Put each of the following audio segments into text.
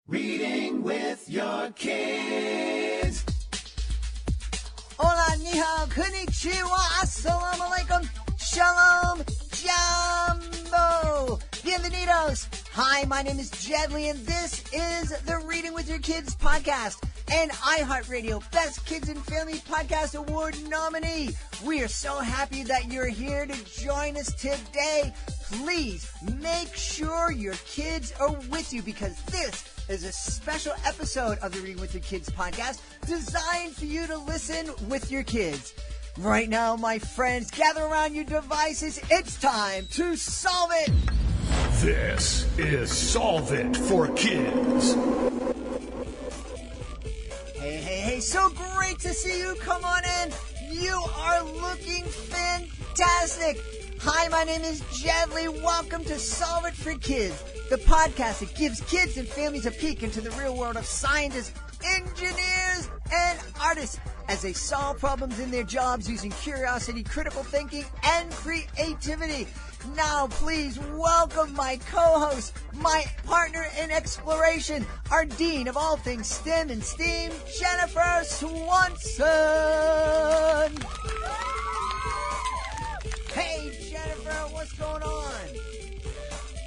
Reading with your kids. Hola, ni hao, konnichiwa, assalamu alaikum, shalom, jambo, bienvenidos. Hi, my name is Jedley, and this is the Reading with Your Kids podcast, an iHeartRadio Best Kids and Family Podcast Award nominee. We are so happy that you're here to join us today. Please make sure your kids are with you because this is a special episode of the Reading with Your Kids podcast designed for you to listen with your kids. Right now, my friends, gather around your devices. It's time to solve it. This is Solve It for Kids. Hey, so great to see you. Come on in. You are looking fantastic. Hi, my name is Jedley. Welcome to Solve It for Kids, the podcast that gives kids and families a peek into the real world of scientists, engineers, and artists as they solve problems in their jobs using curiosity, critical thinking, and creativity. Now, please welcome my co-host, my partner in exploration, our dean of all things STEM and STEAM, Jennifer Swanson. Hey, Jennifer, what's going on?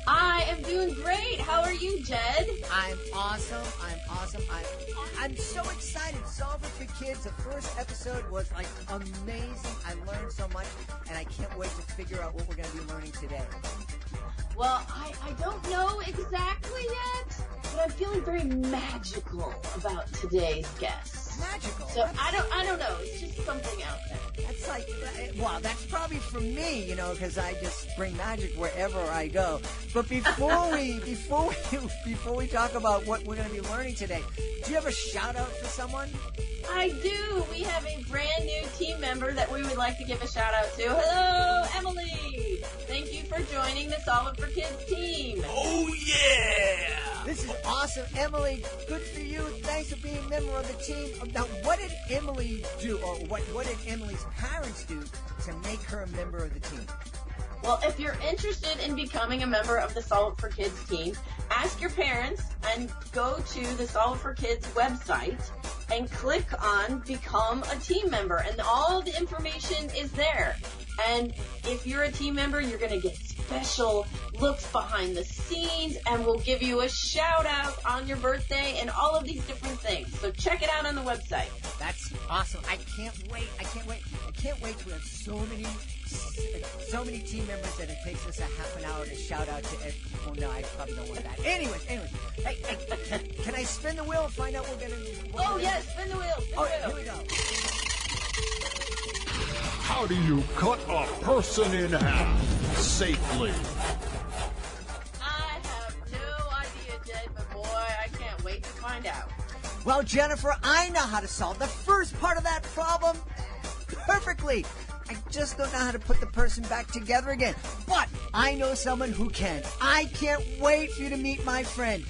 I am doing great. How are you, Jed? I'm awesome. I'm so excited. Solve It for Kids. The first episode was like amazing. I learned so much, and I can't wait to figure out what we're going to be learning today. Well, I don't know exactly yet, but I'm feeling very magical about today's guest. Magical. So I don't know. It's just something out there. That's like, well, that's probably for me, because I just bring magic wherever I go. But before we talk about what we're going to be learning today, do you have a shout out for someone? I do. We have a brand new team member that we would like to give a shout out to. Hello, Emily. Thank you for joining the Solve It for Kids team. Oh, yeah! This is awesome. Emily, good for you. Thanks for being a member of the team. Now, what did Emily do, or what did Emily's parents do to make her a member of the team? Well, if you're interested in becoming a member of the Solve It for Kids team, ask your parents and go to the Solve It for Kids website and click on Become a Team Member, and all the information is there. And if you're a team member, you're going to get special looks behind the scenes, and we'll give you a shout out on your birthday and all of these different things. So check it out on the website. That's awesome. I can't wait to have so many team members that it takes us a half an hour to shout out to every. Oh no, I probably don't want that. Anyways. Hey, can I spin the wheel and find out what we're going to do? Yes, spin the wheel. Here we go. How do you cut a person in half safely? I have no idea, Jed, but boy, I can't wait to find out. Well, Jennifer, I know how to solve the first part of that problem perfectly. I just don't know how to put the person back together again. But I know someone who can. I can't wait for you to meet my friend.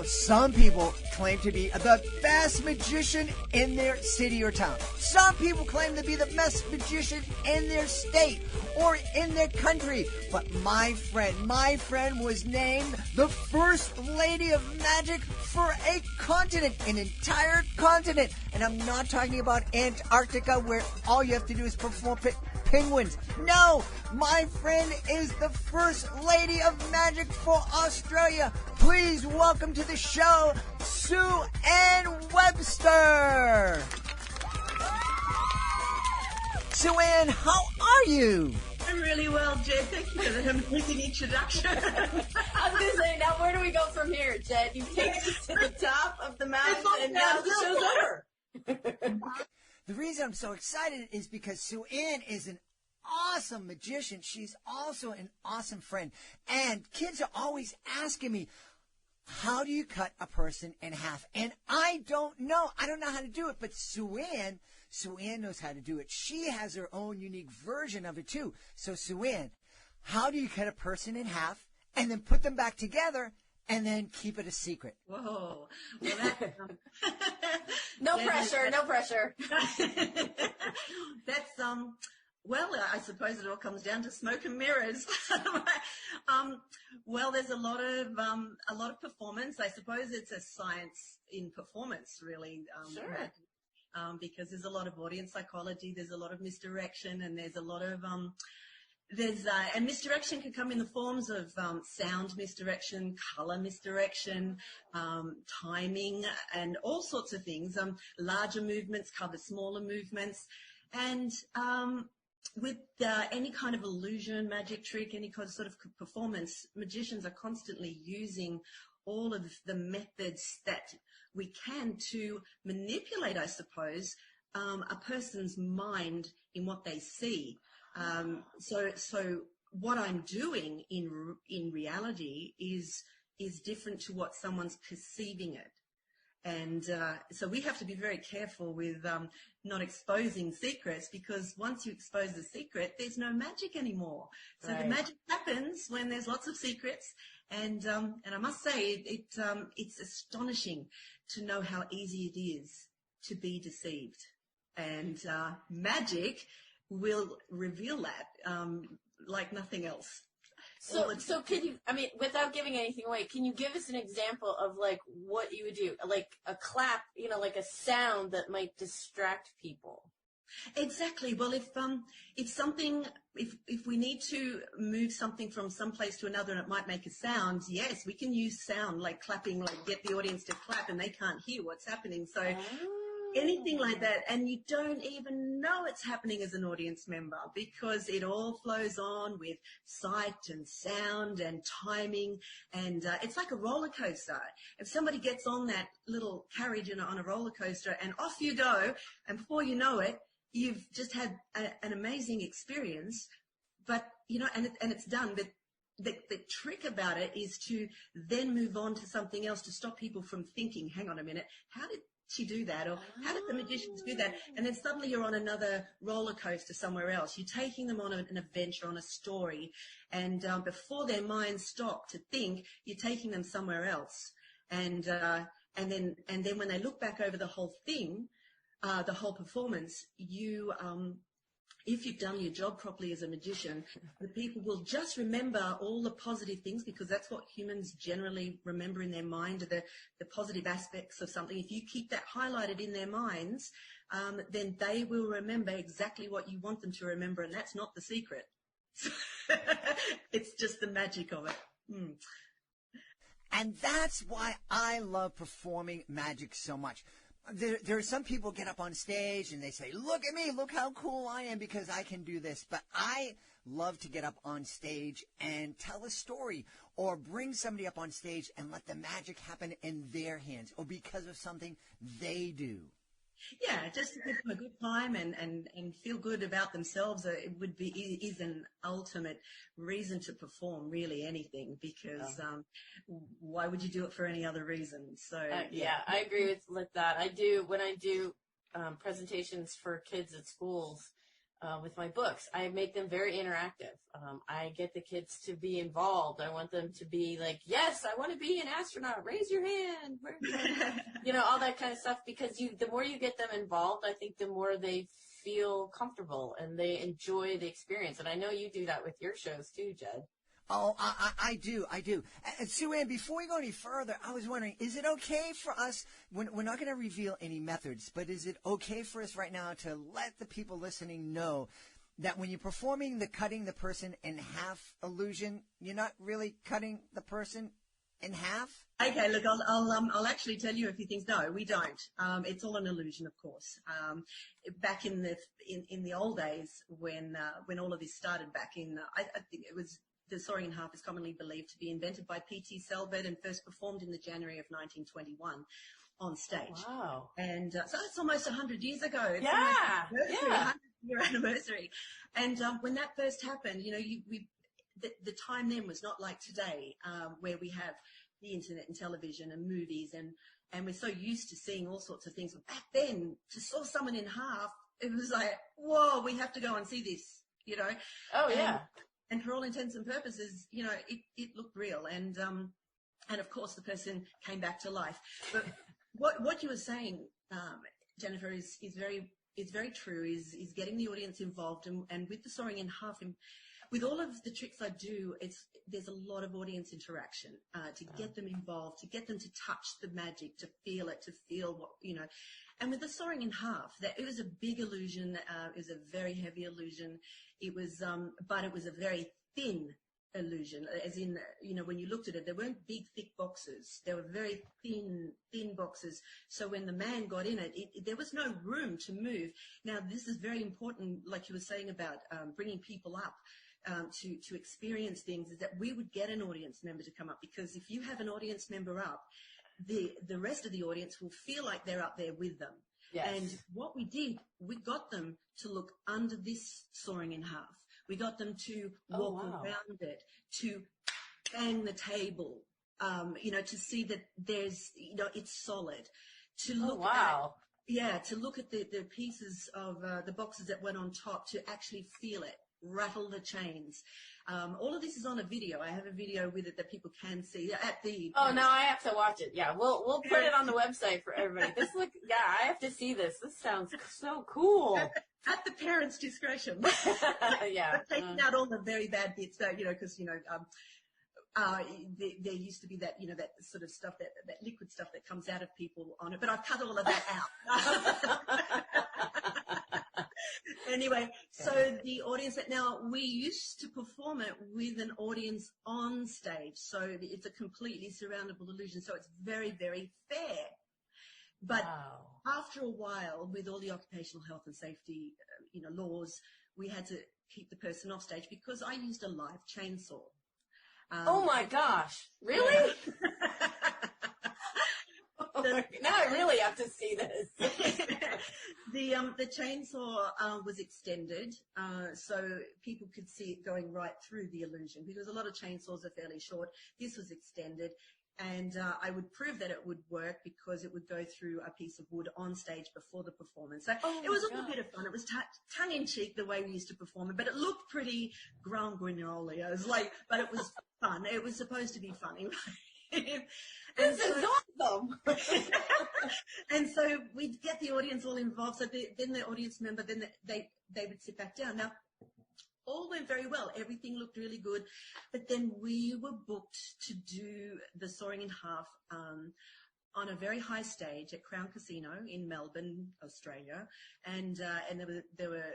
Some people claim to be the best magician in their city or town. Some people claim to be the best magician in their state or in their country. But my friend was named the First Lady of Magic for a continent, an entire continent. And I'm not talking about Antarctica where all you have to do is perform penguins. No, my friend is the First Lady of Magic for Australia. Please welcome to the show, Sue Ann Webster. Sue Ann, how are you? I'm really well, Jed. Thank you for the amazing introduction. I was going to say, now where do we go from here, Jed? You've taken us to the top of the mountain, and now the show's over. The reason I'm so excited is because Sue Ann is an awesome magician. She's also an awesome friend. And kids are always asking me, how do you cut a person in half? And I don't know. I don't know how to do it. But Sue Ann knows how to do it. She has her own unique version of it, too. So, Sue Ann, how do you cut a person in half and then put them back together and then keep it a secret? Whoa. Well, that, No pressure. that's Well, I suppose it all comes down to smoke and mirrors. Well, there's a lot of performance. I suppose it's a science in performance, really. Sure. Because there's a lot of audience psychology, there's a lot of misdirection, and there's a lot of and misdirection can come in the forms of sound misdirection, color misdirection, timing, and all sorts of things. Larger movements cover smaller movements, and with any kind of illusion, magic trick, any kind of sort of performance, magicians are constantly using all of the methods that we can to manipulate, I suppose, a person's mind in what they see. So what I'm doing in reality is different to what someone's perceiving it. And so we have to be very careful with not exposing secrets, because once you expose the secret, there's no magic anymore. So Right. the magic happens when there's lots of secrets. And I must say, it's astonishing to know how easy it is to be deceived. And magic will reveal that like nothing else. So can you, I mean, without giving anything away, can you give us an example of like what you would do? Like a clap, like a sound that might distract people? Exactly. Well, if we need to move something from some place to another and it might make a sound, yes, we can use sound, like clapping, like get the audience to clap and they can't hear what's happening. So anything like that, and you don't even know it's happening as an audience member, because it all flows on with sight and sound and timing, and it's like a roller coaster. If somebody gets on that little carriage on a roller coaster and off you go, and before you know it, you've just had an amazing experience, but and it's done. But the trick about it is to then move on to something else, to stop people from thinking, hang on a minute, how did she do that, or how did the magicians do that? And then suddenly you're on another roller coaster somewhere else. You're taking them on an adventure, on a story, and before their minds stop to think, you're taking them somewhere else. And then when they look back over the whole thing, the whole performance, if you've done your job properly as a magician, the people will just remember all the positive things, because that's what humans generally remember in their mind, the positive aspects of something. If you keep that highlighted in their minds, then they will remember exactly what you want them to remember, and that's not the secret. It's just the magic of it. And that's why I love performing magic so much. There are some people get up on stage and they say, look at me, look how cool I am because I can do this. But I love to get up on stage and tell a story, or bring somebody up on stage and let the magic happen in their hands, or because of something they do. Yeah, just to give them a good time and feel good about themselves. It is an ultimate reason to perform really anything, because why would you do it for any other reason? So yeah, I agree with that. When I do presentations for kids at schools with my books, I make them very interactive. I get the kids to be involved. I want them to be like, yes, I want to be an astronaut. Raise your hand. All that kind of stuff, because the more you get them involved, I think the more they feel comfortable and they enjoy the experience. And I know you do that with your shows too, Jed. Oh, I do. And Sue Ann, before we go any further, I was wondering, is it okay for us, we're not going to reveal any methods, but is it okay for us right now to let the people listening know that when you're performing the cutting the person in half illusion, you're not really cutting the person in half? Okay, look, I'll actually tell you a few things. No, we don't. It's all an illusion, of course. Back in the old days, when all of this started, back in I think it was, the sawing in half is commonly believed to be invented by P.T. Selbert and first performed in the January of 1921 on stage. Wow. And so it's almost 100 years ago. It's Yeah. 100-year anniversary. And when that first happened, the time then was not like today, where we have the internet and television and movies, and we're so used to seeing all sorts of things. But back then, to saw someone in half, it was like, whoa, we have to go and see this, Oh, yeah. And for all intents and purposes, it looked real. And of course, the person came back to life. But what you were saying, Jennifer, is very is very true is getting the audience involved, and with the soaring in half, with all of the tricks I do, there's a lot of audience interaction to get them involved, to get them to touch the magic, to feel it, to feel what, and with the soaring in half, it was a big illusion. It was a very heavy illusion. It was, but it was a very thin illusion, as in, when you looked at it, there weren't big, thick boxes. There were very thin boxes. So when the man got in it, there was no room to move. Now, this is very important, like you were saying about bringing people up. To experience things, is that we would get an audience member to come up, because if you have an audience member up, the rest of the audience will feel like they're up there with them. Yes. And what we did, we got them to look under this soaring in half. We got them to walk around it, to bang the table, to see that there's, it's solid. To look to look at the pieces of the boxes that went on top, to actually feel it. Rattle the chains. All of this is on a video. I have a video with it that people can see at the. Oh, now I have to watch it. Yeah, we'll put it on the website for everybody. I have to see this. This sounds so cool. At the parents' discretion. Yeah. Taking out all the very bad bits, because there used to be that, that sort of stuff, that liquid stuff that comes out of people on it, but I've cut all of that out. Anyway, so the audience, now we used to perform it with an audience on stage. So it's a completely surroundable illusion. So it's very, very fair. But after a while, with all the occupational health and safety, laws, we had to keep the person off stage, because I used a live chainsaw. Oh my gosh. Really? Now I really have to see this. The chainsaw was extended, so people could see it going right through the illusion, because a lot of chainsaws are fairly short. This was extended, and I would prove that it would work, because it would go through a piece of wood on stage before the performance. So it was a little bit of fun. It was tongue-in-cheek the way we used to perform it, but it looked pretty grand guignol. It was but it was fun. It was supposed to be funny. This is awesome. And so we'd get the audience all involved. So then the audience member, then they would sit back down. Now, all went very well. Everything looked really good. But then we were booked to do the soaring in half on a very high stage at Crown Casino in Melbourne, Australia. And there were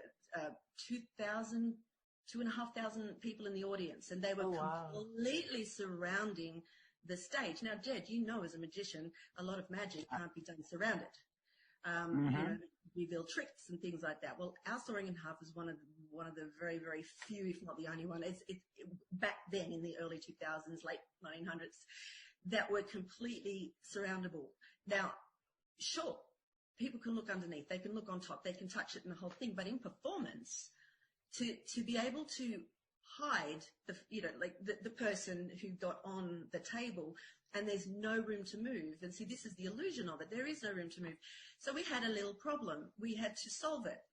2,500 people in the audience, and they were completely surrounding the stage. Now, Jed, as a magician, a lot of magic can't be done surrounded. Reveal tricks and things like that. Well, our soaring in half is one of the very, very few, if not the only one. It back then in the early 2000s, late 1900s, that were completely surroundable. Now, sure, people can look underneath, they can look on top, they can touch it and the whole thing, but in performance, to be able to hide the person who got on the table, and there's no room to move. And see, this is the illusion of it. There is no room to move. So we had a little problem. We had to solve it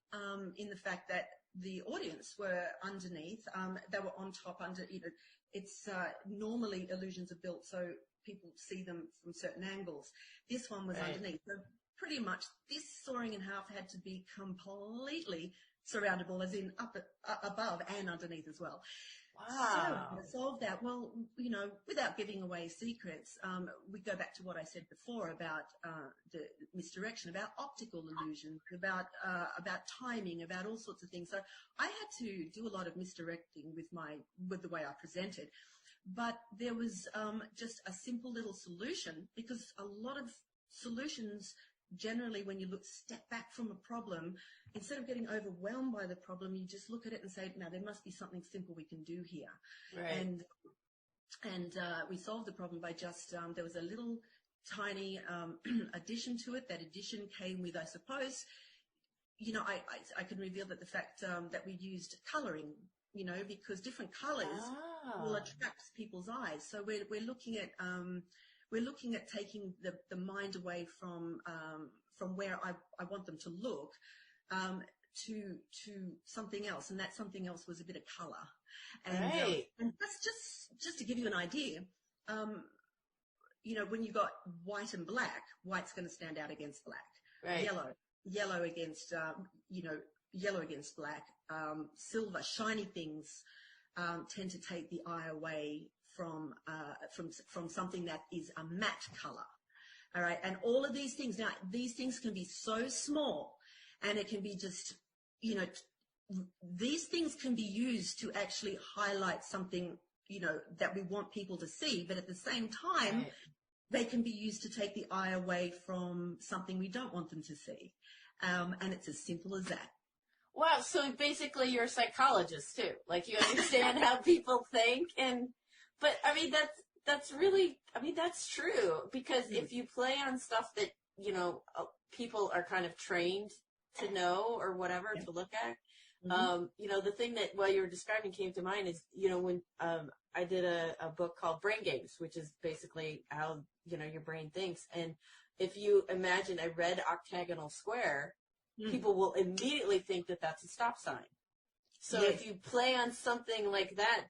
in the fact that the audience were underneath. They were on top under, it's normally illusions are built so people see them from certain angles. This one was underneath. So pretty much this soaring in half had to be completely surroundable, as in above and underneath as well. Wow. So to solve that, well, without giving away secrets, we go back to what I said before about the misdirection, about optical illusions, about timing, about all sorts of things. So I had to do a lot of misdirecting with the way I presented. But there was just a simple little solution, because a lot of solutions, generally, when you step back from a problem, instead of getting overwhelmed by the problem, you just look at it and say, "Now there must be something simple we can do here." Right. And we solved the problem by just there was a little tiny addition to it. That addition came with, I suppose, I can reveal that the fact that we used colouring, because different colours will attract people's eyes. So we're looking at taking the mind away from where I want them to look to something else, and that something else was a bit of colour. And that's just to give you an idea. When you got white and black, white's going to stand out against black. Right. Yellow, yellow against, yellow against black. Silver, shiny things tend to take the eye away from something that is a matte color. All right. And all of these things, now these things can be so small, and it can be just, these things can be used to actually highlight something, that we want people to see. But at the same time, they can be used to take the eye away from something we don't want them to see. And it's as simple as that. Wow. So basically you're a psychologist too. Like, you understand how people think. But I mean, that's really, that's true, because if you play on stuff that, people are kind of trained to know or whatever to look at, the thing that while you were describing came to mind is, when I did a book called Brain Games, which is basically how, your brain thinks. And if you imagine a red octagonal square, people will immediately think that that's a stop sign. So if you play on something like that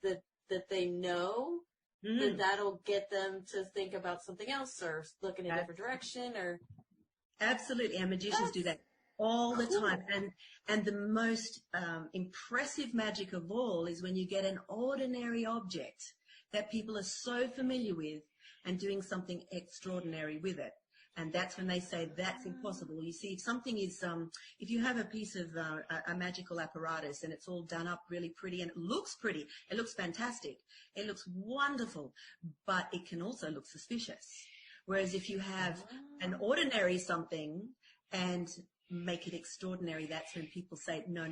they know, then that'll get them to think about something else or look in a different direction. Or absolutely, and magicians do that all the time. And the most impressive magic of all is when you get an ordinary object that people are so familiar with and doing something extraordinary with it. And that's when they say that's impossible. You see, if something is, if you have a piece of a magical apparatus and it's all done up really pretty and it looks pretty, it looks fantastic, it looks wonderful, but it can also look suspicious. Whereas if you have an ordinary something and make it extraordinary, that's when people say, no,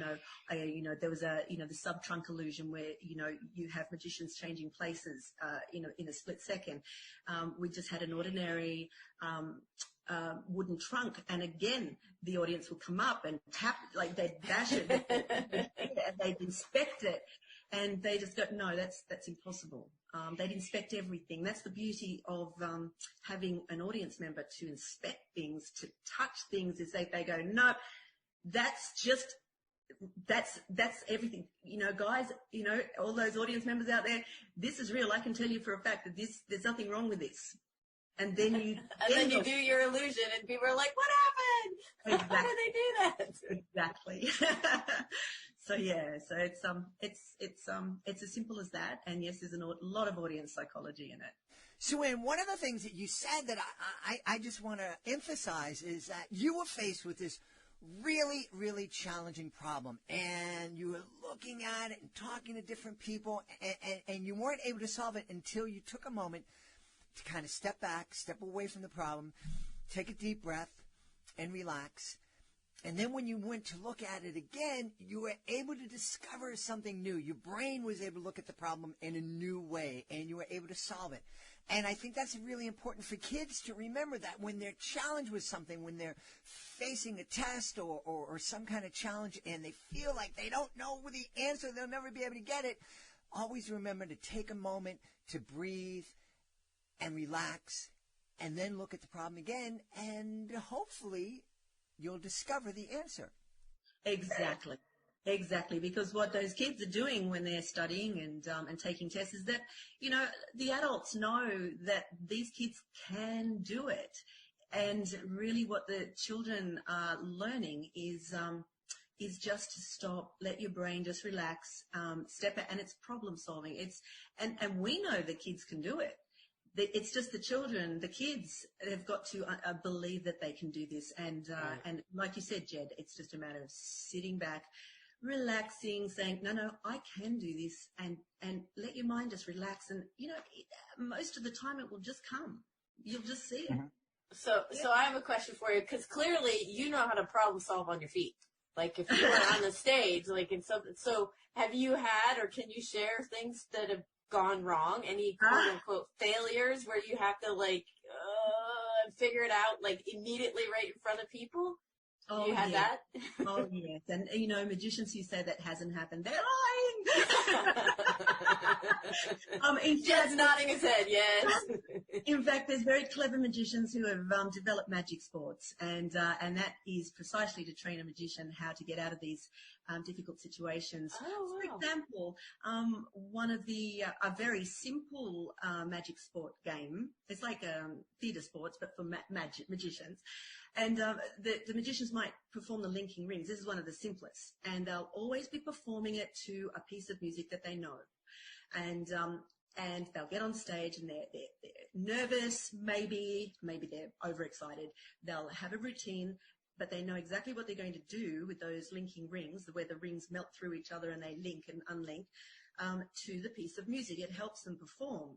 there was the sub-trunk illusion where, you have magicians changing places, in a split second. We just had an ordinary wooden trunk, and again, the audience will come up and tap, like they'd bash it, and they'd inspect it, and they just go, no, that's impossible. They'd inspect everything. That's the beauty of having an audience member to inspect things, to touch things, is they go, no, that's everything. Guys, all those audience members out there, this is real. I can tell you for a fact that there's nothing wrong with this. And then you then you do your illusion, and people are like, what happened? Exactly. How did they do that? Exactly. So it's as simple as that. And yes, there's a lot of audience psychology in it. So, Ann, one of the things that you said that I just want to emphasize is that you were faced with this really, really challenging problem, and you were looking at it and talking to different people, and you weren't able to solve it until you took a moment to kind of step back, step away from the problem, take a deep breath, and relax. And then when you went to look at it again, you were able to discover something new. Your brain was able to look at the problem in a new way, and you were able to solve it. And I think that's really important for kids to remember, that when they're challenged with something, when they're facing a test or some kind of challenge and they feel like they don't know the answer, they'll never be able to get it, always remember to take a moment to breathe and relax, and then look at the problem again, and hopefully you'll discover the answer. Exactly. Because what those kids are doing when they're studying and taking tests is that, the adults know that these kids can do it. And really what the children are learning is just to stop, let your brain just relax, step out, and it's problem solving. And we know that kids can do it. It's just the children, the kids have got to believe that they can do this. And like you said, Jed, it's just a matter of sitting back, relaxing, saying, no, I can do this, and let your mind just relax. And, most of the time it will just come. You'll just see it. Mm-hmm. So I have a question for you, because clearly you know how to problem solve on your feet. Like if you were on the stage, like in something. So have you had, or can you share things that have gone wrong? Any quote unquote failures where you have to figure it out like immediately right in front of people? Oh, you had that? Oh, yes. And, magicians who say that hasn't happened, they're lying. Jed's nodding his head, yes. In fact, there's very clever magicians who have developed magic sports, and that is precisely to train a magician how to get out of these difficult situations. Oh, wow. For example, one of a very simple magic sport game. It's like theatre sports, but for magicians. And the magicians might perform the linking rings. This is one of the simplest, and they'll always be performing it to a piece of music that they know. And they'll get on stage and they're nervous, maybe they're overexcited. They'll have a routine, but they know exactly what they're going to do with those linking rings, where the rings melt through each other and they link and unlink to the piece of music. It helps them perform.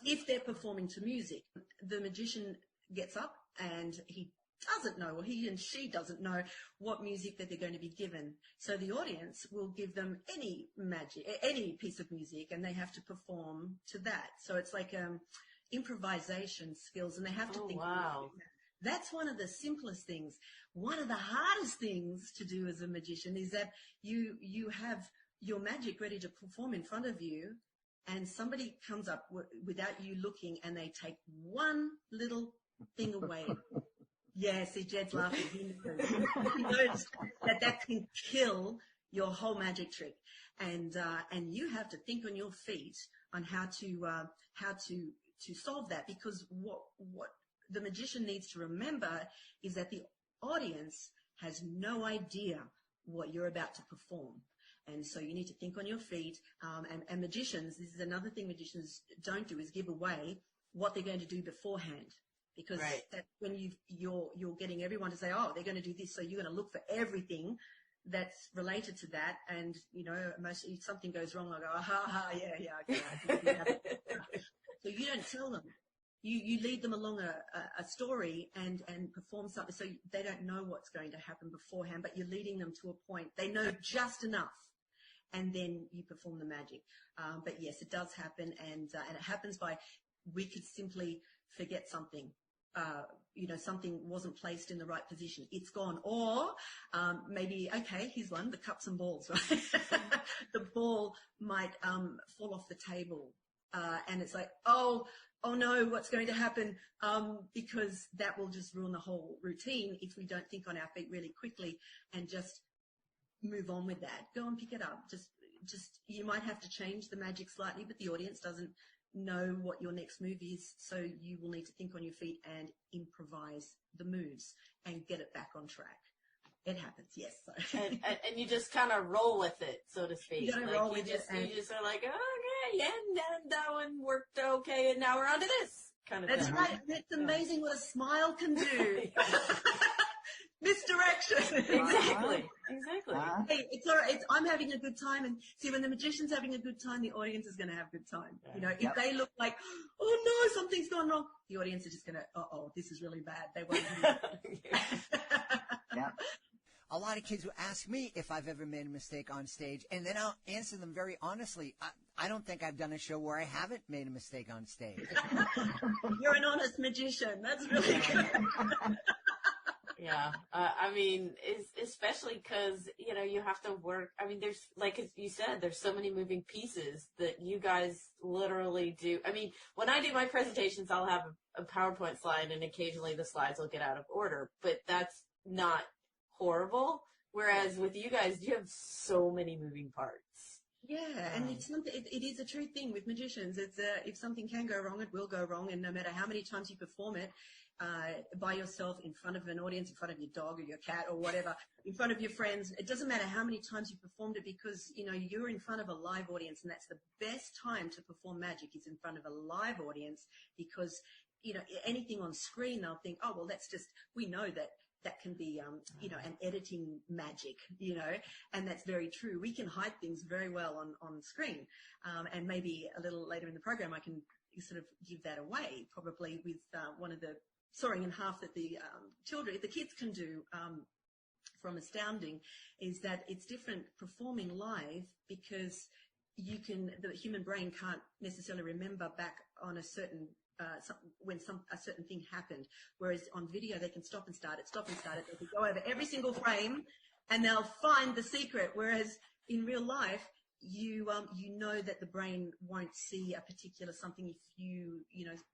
If they're performing to music, the magician gets up and he doesn't know, or he and she doesn't know what music that they're going to be given. So the audience will give them any piece of music, and they have to perform to that. So it's like improvisation skills, and they have to think. Wow. That's one of the simplest things. One of the hardest things to do as a magician is that you have your magic ready to perform in front of you, and somebody comes up without you looking, and they take one little thing away. Yeah, see, Jed's laughing. He knows that can kill your whole magic trick, and you have to think on your feet on how to solve that, because what the magician needs to remember is that the audience has no idea what you're about to perform. And so you need to think on your feet. And magicians, this is another thing magicians don't do, is give away what they're going to do beforehand. Because that's when you're getting everyone to say, oh, they're going to do this. So you're going to look for everything that's related to that. And, if something goes wrong, I go, okay, okay. So you don't tell them. You lead them along a story and perform something, so they don't know what's going to happen beforehand, but you're leading them to a point. They know just enough, and then you perform the magic. But yes, it does happen, and it happens we could simply forget something. Something wasn't placed in the right position. It's gone. Or maybe, okay, here's one, the cups and balls, right? The ball might fall off the table. And it's like, oh no, what's going to happen? Because that will just ruin the whole routine if we don't think on our feet really quickly and just move on with that. Go and pick it up. Just you might have to change the magic slightly, but the audience doesn't know what your next move is, so you will need to think on your feet and improvise the moves and get it back on track. It happens, yes. So. And you just kind of roll with it, so to speak. You gotta roll with it. You just are like, okay, yeah, that one worked okay, and now we're on to this kind of That's thing. right. It's amazing what a smile can do. Misdirection. Exactly. Hey, it's all right. I'm having a good time, and see, when the magician's having a good time, the audience is going to have a good time. If they look like, oh no, something's gone wrong, the audience is just going to, this is really bad. They won't do Yeah. A lot of kids will ask me if I've ever made a mistake on stage, and then I'll answer them very honestly. I don't think I've done a show where I haven't made a mistake on stage. You're an honest magician. That's really good. Yeah. I mean, especially because, you have to work. I mean, there's, like you said, there's so many moving pieces that you guys literally do. I mean, when I do my presentations, I'll have a PowerPoint slide, and occasionally the slides will get out of order, but that's not horrible. Whereas with you guys, you have so many moving parts. Yeah, and it is a true thing with magicians. It's if something can go wrong, it will go wrong, and no matter how many times you perform it, by yourself, in front of an audience, in front of your dog or your cat or whatever, in front of your friends, it doesn't matter how many times you performed it, because you're in front of a live audience, and that's the best time to perform magic, is in front of a live audience, because anything on screen, they'll think, oh well, we know that can be an editing magic, and that's very true. We can hide things very well on screen, and maybe a little later in the program I can sort of give that away, probably with one of the sawing in half that the kids can do from Astounding, is that it's different performing live, because the human brain can't necessarily remember back on a certain when a certain thing happened, whereas on video they can stop and start it, they can go over every single frame and they'll find the secret, whereas in real life you know that the brain won't see a particular something if you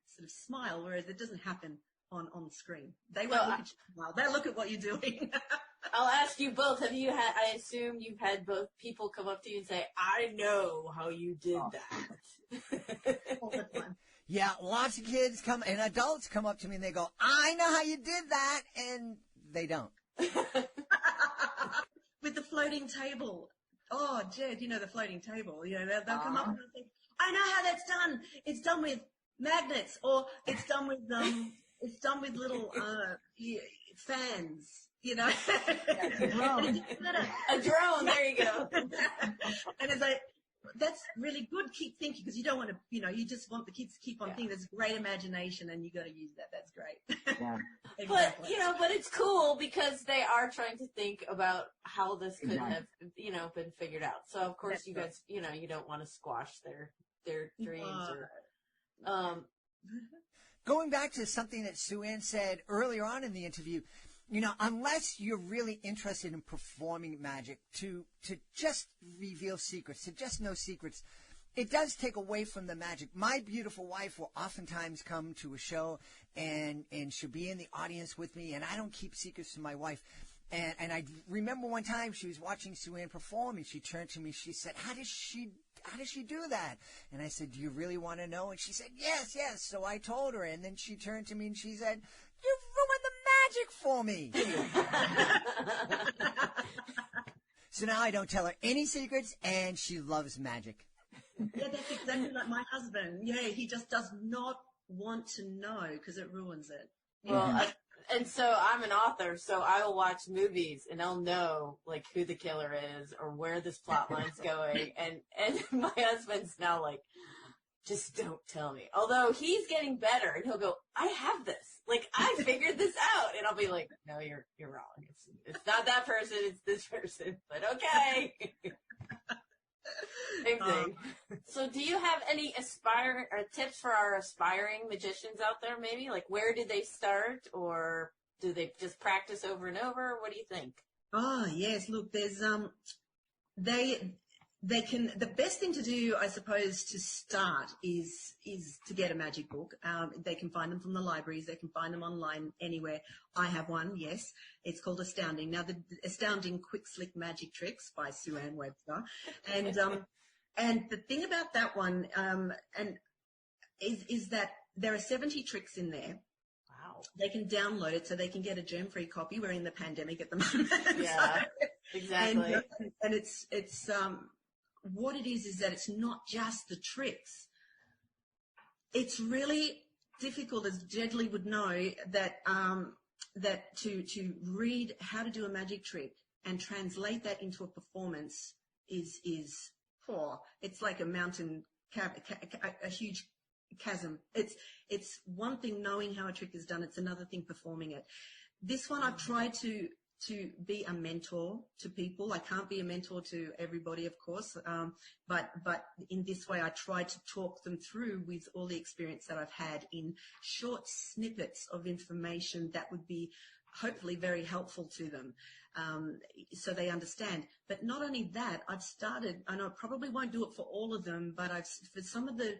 sort of smile, whereas it doesn't happen on screen. They won't look at you smile. They look at what you're doing. I'll ask you both. Have you had? I assume you've had both people come up to you and say, "I know how you did that." All the time. Yeah, lots of kids come and adults come up to me and they go, "I know how you did that," and they don't. With the floating table. Oh, Jed, the floating table. They'll come up and they'll say, "I know how that's done. It's done with magnets, or it's done with little fans." A drone. A drone. There you go. And it's like, that's really good. Keep thinking, because you don't want to, you just want the kids to keep on thinking. There's great imagination, and you got to use that. That's great. Yeah. Exactly. But it's cool because they are trying to think about how this could have, been figured out. So of course you guys, you don't want to squash their dreams Going back to something that Sue Ann said earlier on in the interview, unless you're really interested in performing magic, to just reveal secrets, to just know secrets, it does take away from the magic. My beautiful wife will oftentimes come to a show and she'll be in the audience with me, and I don't keep secrets from my wife. And I remember one time she was watching Sue Ann perform, and she turned to me, she said, how does she do that? And I said, do you really want to know? And she said, yes. So I told her, and then she turned to me and she said, you ruined the magic for me. So now I don't tell her any secrets, and she loves magic. Yeah, that's exactly like my husband. Yeah, he just does not want to know because it ruins it. Well, and so I'm an author, so I will watch movies and I'll know like who the killer is or where this plot line's going. And my husband's now like, just don't tell me. Although he's getting better, and he'll go, I have this. Like, I figured this out. And I'll be like, no, you're wrong. It's not that person. It's this person. But okay. Same thing. So do you have any tips for our aspiring magicians out there, maybe? Like, where did they start, or do they just practice over and over? What do you think? Oh, yes. Look, there's, the best thing to do, I suppose, to start is to get a magic book. They can find them from the libraries. They can find them online anywhere. I have one, yes. It's called Astounding. Now, the Astounding Quick Slick Magic Tricks by Sue Ann Webster. And the thing about that one, is that there are 70 tricks in there. Wow. They can download it so they can get a germ-free copy. We're in the pandemic at the moment. Yeah, exactly. And it's what it is that it's not just the tricks. It's really difficult, as Jedley would know, that to read how to do a magic trick and translate that into a performance is poor. It's like a mountain, a huge chasm. It's one thing knowing how a trick is done. It's another thing performing it. This one I've tried to be a mentor to people. I can't be a mentor to everybody, of course, but in this way I try to talk them through with all the experience that I've had in short snippets of information that would be hopefully very helpful to them, so they understand. But not only that, I've started, and I probably won't do it for all of them, but for some of the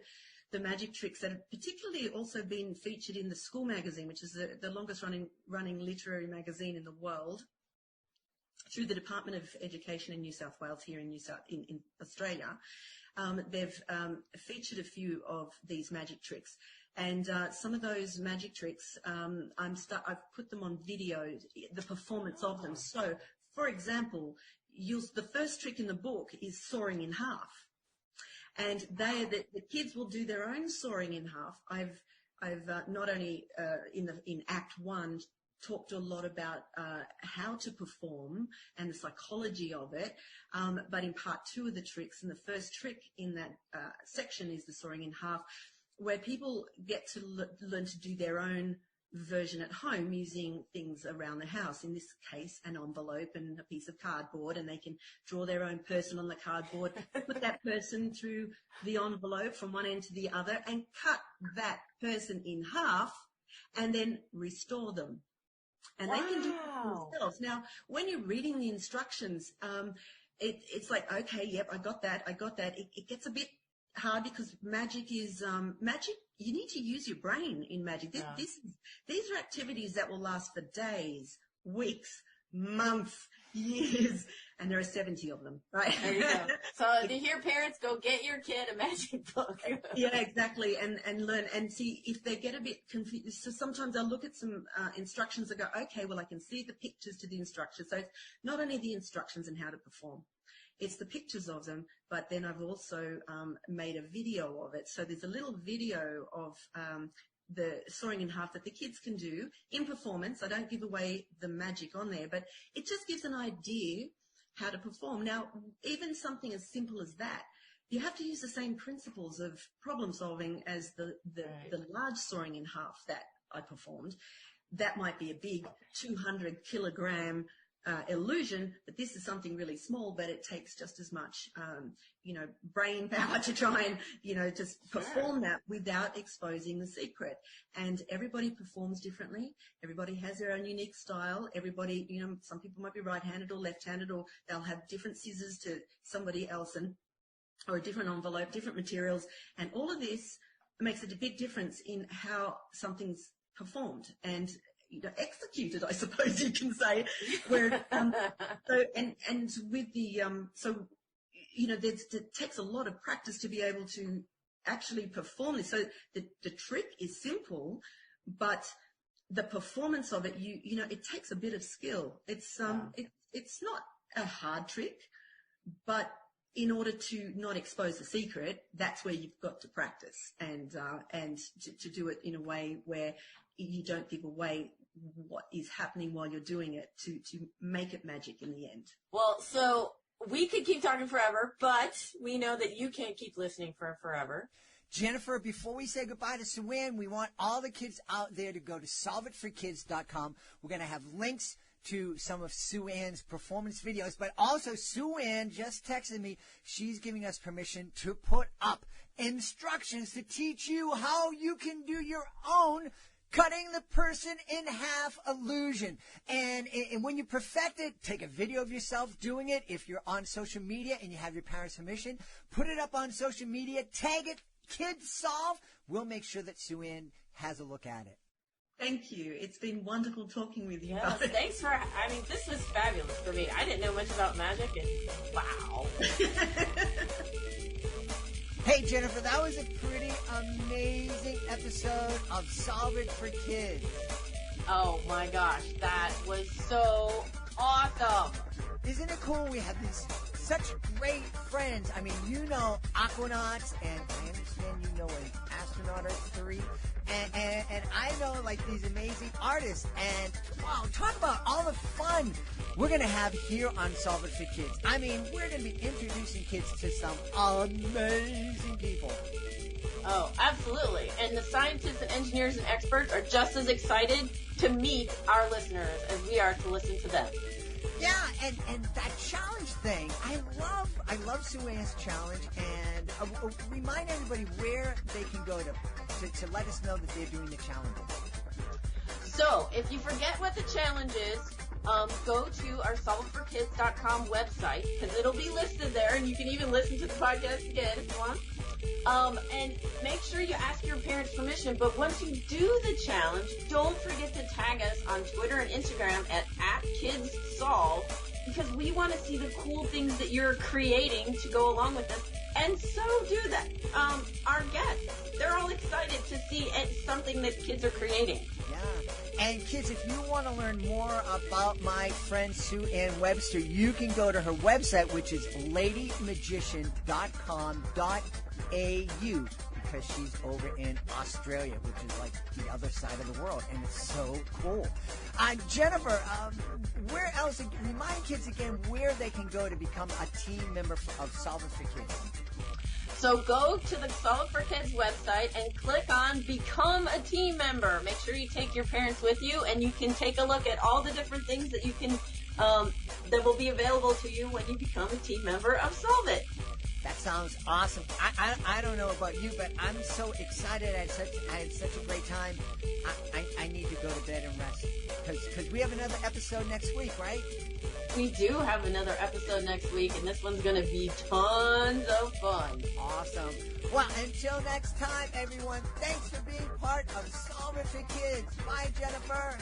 magic tricks that have particularly also been featured in the School magazine, which is the longest running literary magazine in the world, through the Department of Education in New South Wales here in Australia. They've featured a few of these magic tricks. And some of those magic tricks, I've put them on video, the performance of them. So, for example, the first trick in the book is sawing in half. And the kids will do their own sawing in half. I've not only in Act 1 talked a lot about how to perform and the psychology of it, but in Part 2 of the tricks, and the first trick in that section is the sawing in half, where people get to learn to do their own version at home using things around the house. In this case, an envelope and a piece of cardboard, and they can draw their own person on the cardboard, put that person through the envelope from one end to the other, and cut that person in half, and then restore them. And they can do it themselves. Now, when you're reading the instructions, it's like, okay, yep, I got that. It gets a bit hard because magic is magic. You need to use your brain in magic. These are activities that will last for days, weeks, months, years, and there are 70 of them, right? There you go. So to hear parents, go get your kid a magic book. Yeah, exactly, and learn and see if they get a bit confused. So sometimes I'll look at some instructions and go, okay, well, I can see the pictures to the instructions. So it's not only the instructions and how to perform, it's the pictures of them, but then I've also made a video of it. So there's a little video of the soaring in half that the kids can do in performance. I don't give away the magic on there, but it just gives an idea how to perform. Now, even something as simple as that, you have to use the same principles of problem solving as the large soaring in half that I performed. That might be a big 200 kilogram illusion, but this is something really small, but it takes just as much, brain power to try and, just perform that without exposing the secret. And everybody performs differently. Everybody has their own unique style. Everybody, some people might be right-handed or left-handed, or they'll have different scissors to somebody else or a different envelope, different materials. And all of this makes a big difference in how something's performed and executed, I suppose you can say. Where it takes a lot of practice to be able to actually perform this. So the trick is simple, but the performance of it, it takes a bit of skill. It's not a hard trick, but in order to not expose the secret, that's where you've got to practice and to do it in a way where you don't give away what is happening while you're doing it to make it magic in the end. Well, so we could keep talking forever, but we know that you can't keep listening for forever. Jennifer, before we say goodbye to Sue-Ann, we want all the kids out there to go to solveitforkids.com. We're going to have links to some of Sue-Ann's performance videos, but also Sue-Ann just texted me. She's giving us permission to put up instructions to teach you how you can do your own cutting the person in half illusion. And when you perfect it, take a video of yourself doing it. If you're on social media and you have your parents' permission, put it up on social media, tag it, Kids Solve. We'll make sure that Sue-Ann has a look at it. Thank you. It's been wonderful talking with you. Yes, thanks this was fabulous for me. I didn't know much about magic, and wow. Hey, Jennifer, that was a pretty amazing episode of Solve It for Kids. Oh, my gosh. That was so awesome. Isn't it cool? We have such great friends. I mean, Aquanauts, and I understand an astronaut or three. And I know, these amazing artists. And, wow, talk about all the fun we're going to have here on Solve It for Kids. I mean, we're going to be introducing kids to some amazing people. Oh, absolutely. And the scientists and engineers and experts are just as excited to meet our listeners as we are to listen to them. Yeah, and that challenge thing, I love Sue-Ann's challenge, and remind everybody where they can go to let us know that they're doing the challenges. So, if you forget what the challenge is, go to our solveitforkids.com website, because it'll be listed there, and you can even listen to the podcast again if you want. And make sure you ask your parents' permission, but once you do the challenge, don't forget to tag us on Twitter and Instagram at @KidsSolve, because we want to see the cool things that you're creating to go along with this, and so do that. Our guests, they're all excited to see something that kids are creating. Yeah. And kids, if you want to learn more about my friend Sue-Ann Webster, you can go to her website, which is ladymagician.com.au, because she's over in Australia, which is like the other side of the world, and it's so cool. Jennifer, where else? Remind kids again where they can go to become a team member of Solve It for Kids. So go to the Solve It for Kids website and click on Become a Team Member. Make sure you take your parents with you, and you can take a look at all the different things that you can that will be available to you when you become a team member of Solve It. That sounds awesome. I don't know about you, but I'm so excited. I had such a great time. I need to go to bed and rest because we have another episode next week, right? We do have another episode next week, and this one's going to be tons of fun. Awesome. Well, until next time, everyone, thanks for being part of Solve It for Kids. Bye, Jennifer.